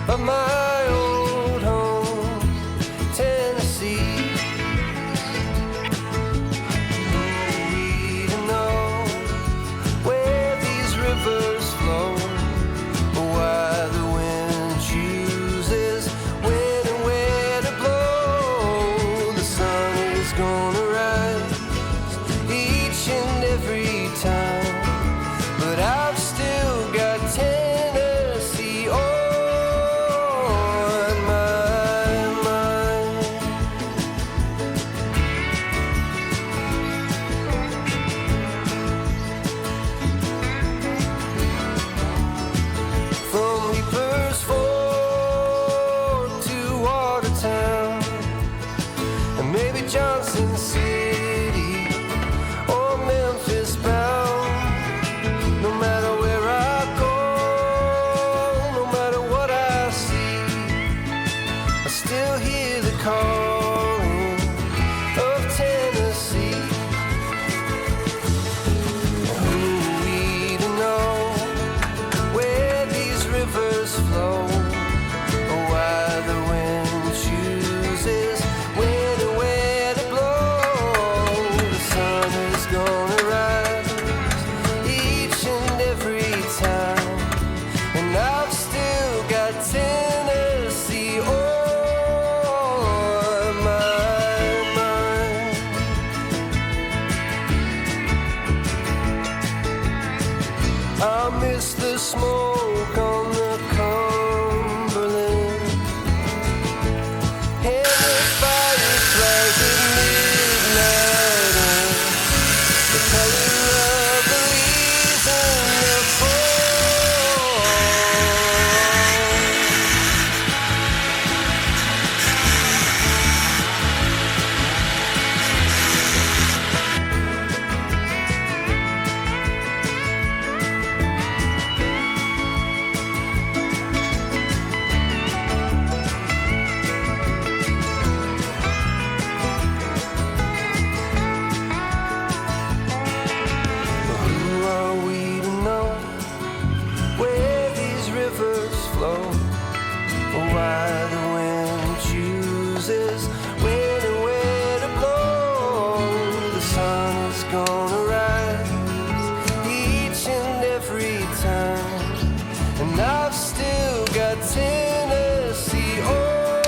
of my old home, Tennessee. We don't know where these rivers flow, or why the wind chooses when and where to blow. The sun is gonna rise each and every time, but I've still got Tennessee on my mind. From Leaper's Fork to Watertown, and maybe Johnson City or Memphis bound. No matter where I go, no matter what I see, I still hear the calling of Tennessee. Who we to know where these rivers flow, or why the wind chooses when and where to blow. The sun is gonna rise each and every time, and I've still got Tennessee on my mind. I miss the smoke on the Cumberland and the fireflies at midnight, and the color of the leaves in the fall. Who are we to know where these rivers flow, or why the wind chooses when and where to blow? The sun is gonna rise each and every time, and I've still got Tennessee on.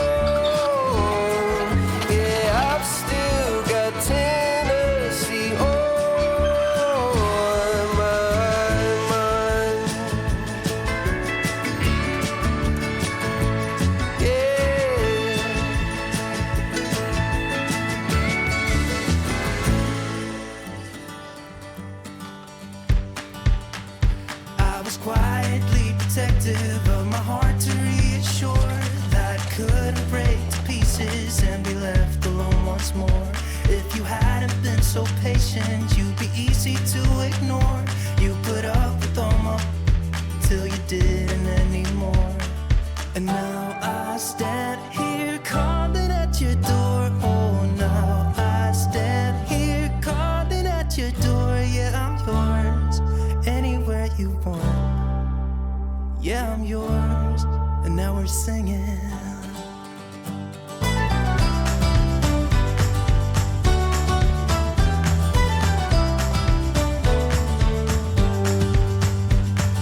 Yeah, I've still got Tennessee on my mind. Yeah. I was quietly protective of my heart to reassure that I couldn't break to pieces and be left alone once more. If you hadn't been so patient, you'd be easy to ignore. You put up with all my till you didn't anymore. And now I stand here calling at your door. Oh, now I stand here calling at your door. Yeah, I'm yours, anywhere you want. Yeah, I'm yours, and now we're singing.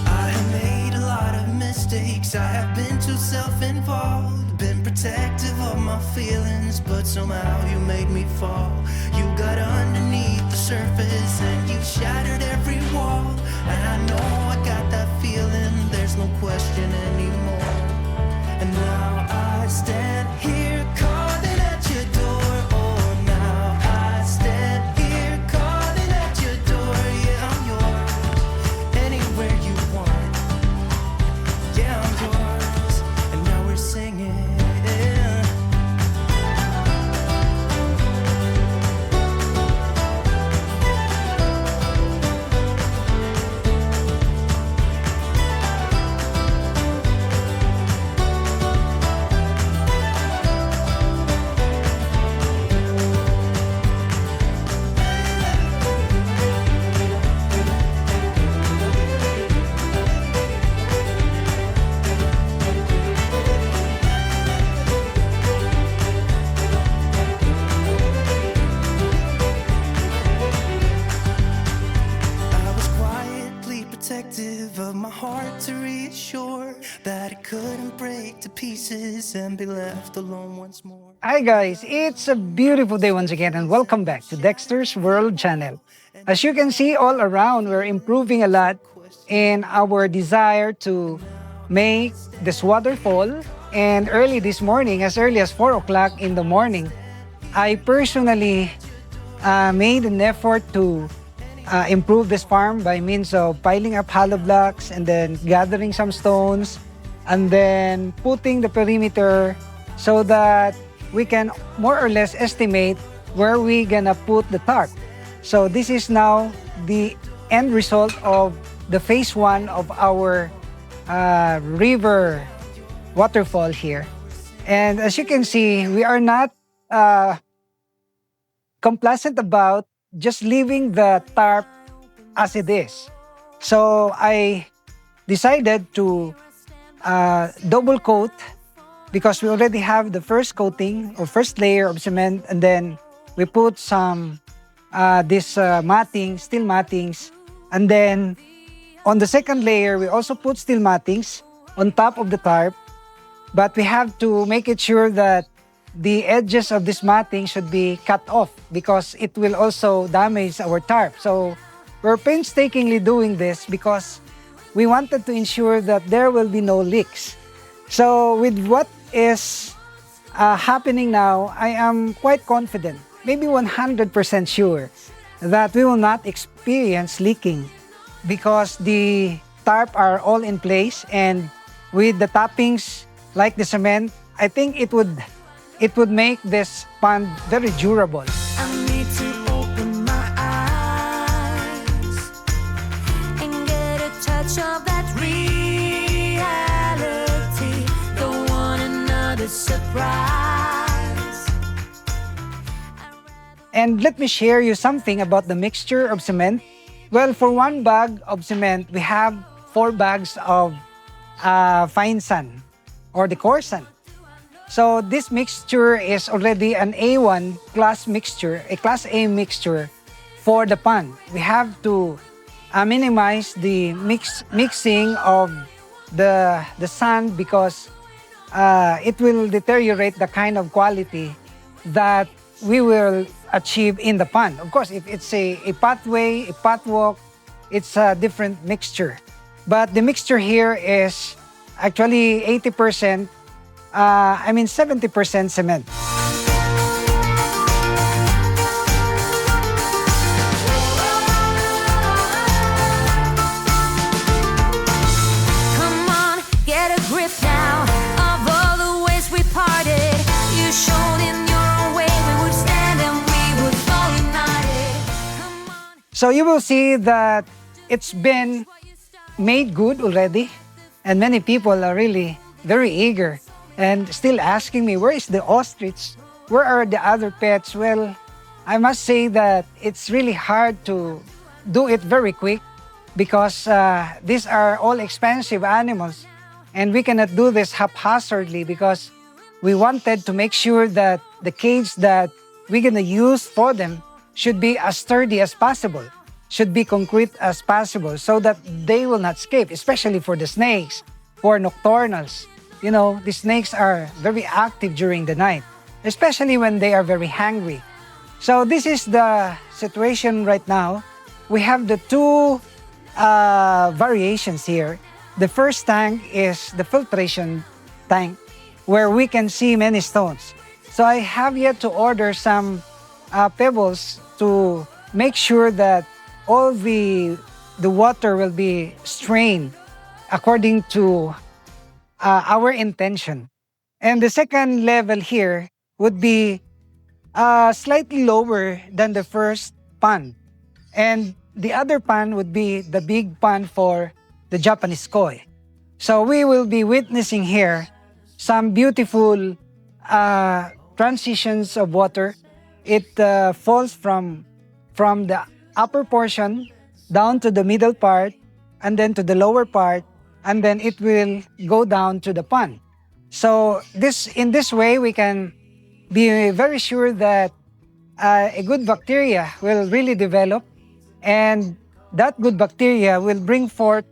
I have made a lot of mistakes. I have been too self-involved, been protective of my feelings, but somehow you made me fall. You got underneath the surface and you shattered every wall. And I know I got that feeling, there's no question anymore. And now I stand here calling at your door. Oh, now I stand here calling at your door. Yeah, I'm yours, anywhere you want. Yeah, I'm yours, and now we're singing. couldn't break to pieces and be left alone once more. Hi guys, it's a beautiful day once again and welcome back to Dexter's World channel. As you can see all around, we're improving a lot in our desire to make this waterfall. And early this morning, as early as 4 o'clock in the morning, I personally made an effort to improve this farm by means of piling up hollow blocks and then gathering some stones and then putting the perimeter so that we can more or less estimate where we're gonna put the tarp. So this is now the end result of the phase 1 of our river waterfall here. And as you can see, we are not complacent about just leaving the tarp as it is. So I decided to double coat because we already have the first coating or first layer of cement, and then we put some matting, steel mattings, and then on the second layer we also put steel mattings on top of the tarp. But we have to make it sure that the edges of this matting should be cut off because it will also damage our tarp. So we're painstakingly doing this because we wanted to ensure that there will be no leaks. So with what is happening now, I am quite confident, maybe 100% sure, that we will not experience leaking because the tarp are all in place, and with the toppings like the cement, I think it would make this pond very durable. I need to open my eyes and get a touch of that reality. Don't want another surprise. And let me share you something about the mixture of cement. Well, for 1 bag of cement, we have 4 bags of fine sand or the coarse sand. So this mixture is already an A1 class mixture, a class A mixture for the pond. We have to minimize the mixing of the sand because it will deteriorate the kind of quality that we will achieve in the pond. Of course, if it's a pathway, a pathwalk, it's a different mixture. But the mixture here is actually 80%, 70% cement. Come on, get a grip now of all the ways we parted. You showed in your own way we would stand and we would fall united. Come on. So you will see that it's been made good already, and many people are really very eager and still asking me, where is the ostrich? Where are the other pets? Well, I must say that it's really hard to do it very quick because these are all expensive animals, and we cannot do this haphazardly because we wanted to make sure that the cage that we're gonna use for them should be as sturdy as possible, should be concrete as possible so that they will not escape, especially for the snakes or nocturnals. You know, the snakes are very active during the night, especially when they are very hungry. So this is the situation right now. We have the 2 variations here. The first tank is the filtration tank where we can see many stones. So I have yet to order some pebbles to make sure that all the water will be strained according to our intention. And the second level here would be slightly lower than the first pond. And the other pond would be the big pond for the Japanese koi. So we will be witnessing here some beautiful transitions of water. It falls from the upper portion down to the middle part and then to the lower part, and then it will go down to the pond. So in this way, we can be very sure that a good bacteria will really develop, and that good bacteria will bring forth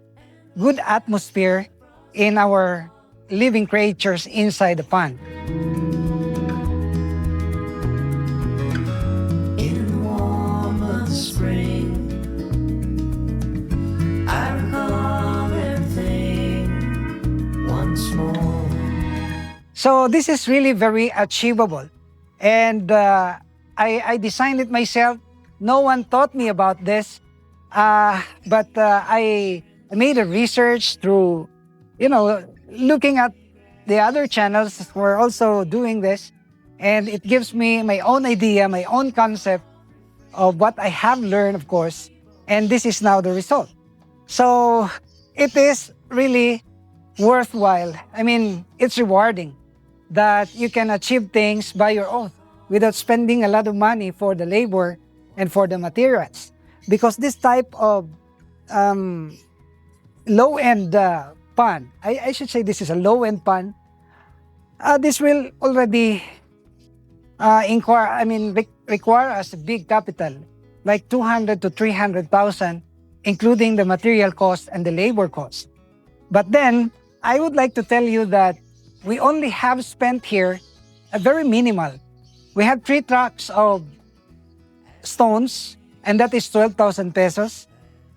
good atmosphere in our living creatures inside the pond. In the warm of the spring, I recall everything once more. So this is really very achievable. And I designed it myself. No one taught me about this. But I made a research through, looking at the other channels who are also doing this. And it gives me my own idea, my own concept of what I have learned, of course. And this is now the result. So it is really worthwhile. I mean, it's rewarding that you can achieve things by your own without spending a lot of money for the labor and for the materials. Because this type of low-end pond, I should say this is a low-end pond, this will already require us a big capital, like 200 to 300,000, including the material cost and the labor cost. But then, I would like to tell you that we only have spent here a very minimal. We have 3 trucks of stones, and that is 12,000 pesos.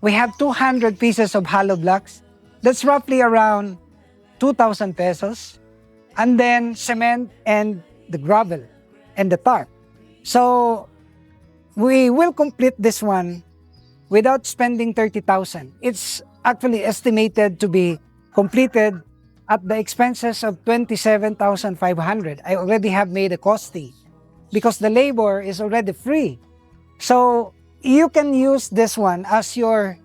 We have 200 pieces of hollow blocks. That's roughly around 2,000 pesos. And then cement and the gravel and the tarp. So we will complete this one without spending 30,000. It's actually estimated to be completed at the expenses of 27,500. I already have made a costing because the labor is already free. So you can use this one as your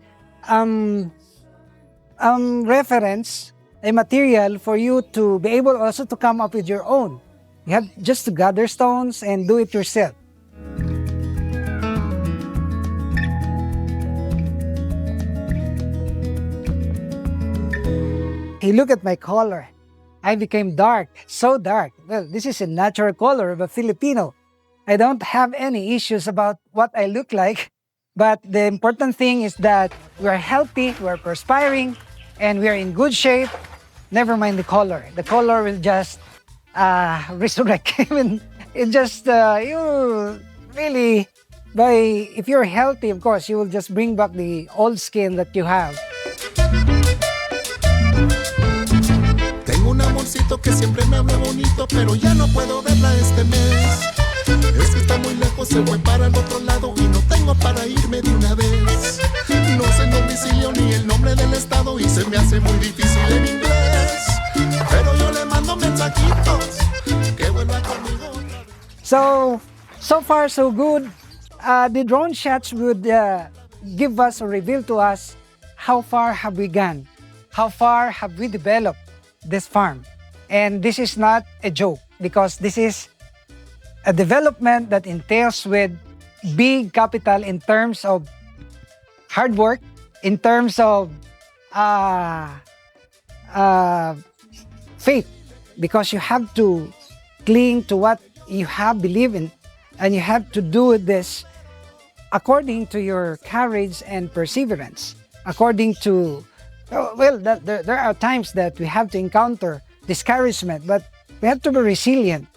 reference, a material for you to be able also to come up with your own. You have just to gather stones and do it yourself. Hey, look at my color. I became dark, so dark. Well, this is a natural color of a Filipino. I don't have any issues about what I look like, but the important thing is that we are healthy, we are perspiring, and we are in good shape. Never mind the color. The color will just resurrect. I mean, it just, you really, if you're healthy, of course, you will just bring back the old skin that you have. Tengo un amorcito que siempre me habla bonito, pero ya no puedo verla este mes. Es que está muy lejos, se fue para el otro lado y no tengo para irme de una vez. No sé el domicilio ni el nombre del estado y se me hace muy difícil en inglés. Pero yo le mando mensajitos que vuelva conmigo otra vez. So far so good. The drone shots would give us or reveal to us how far have we gone, how far have we developed this farm. And this is not a joke because this is a development that entails with big capital in terms of hard work, in terms of faith, because you have to cling to what you have believed in, and you have to do this according to your courage and perseverance, according to, there are times that we have to encounter discouragement, but we have to be resilient.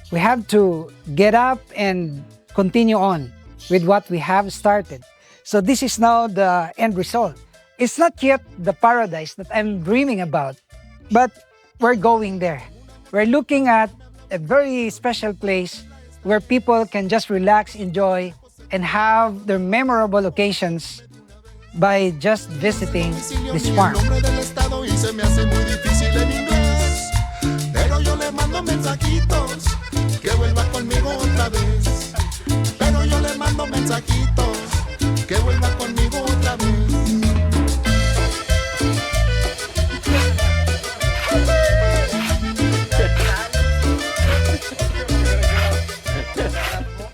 We have to get up and continue on with what we have started. So this is now the end result. It's not yet the paradise that I'm dreaming about, but we're going there. We're looking at a very special place where people can just relax, enjoy, and have their memorable occasions by just visiting this farm. Pero yo le mando mensajitos que vuelva conmigo otra vez. Pero yo le mando mensajitos que vuelva conmigo otra vez.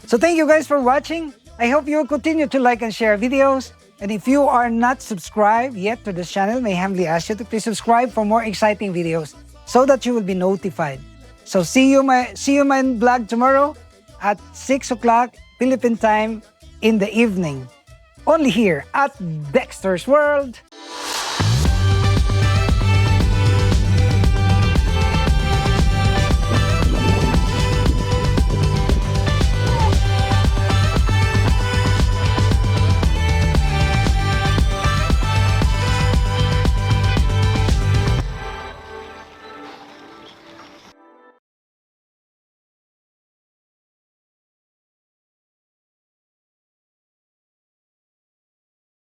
So thank you guys for watching. I hope you will continue to like and share videos. And if you are not subscribed yet to this channel, may I humbly ask you to please subscribe for more exciting videos so that you will be notified. So see you my vlog tomorrow at 6 o'clock Philippine time in the evening. Only here at Dexter's World.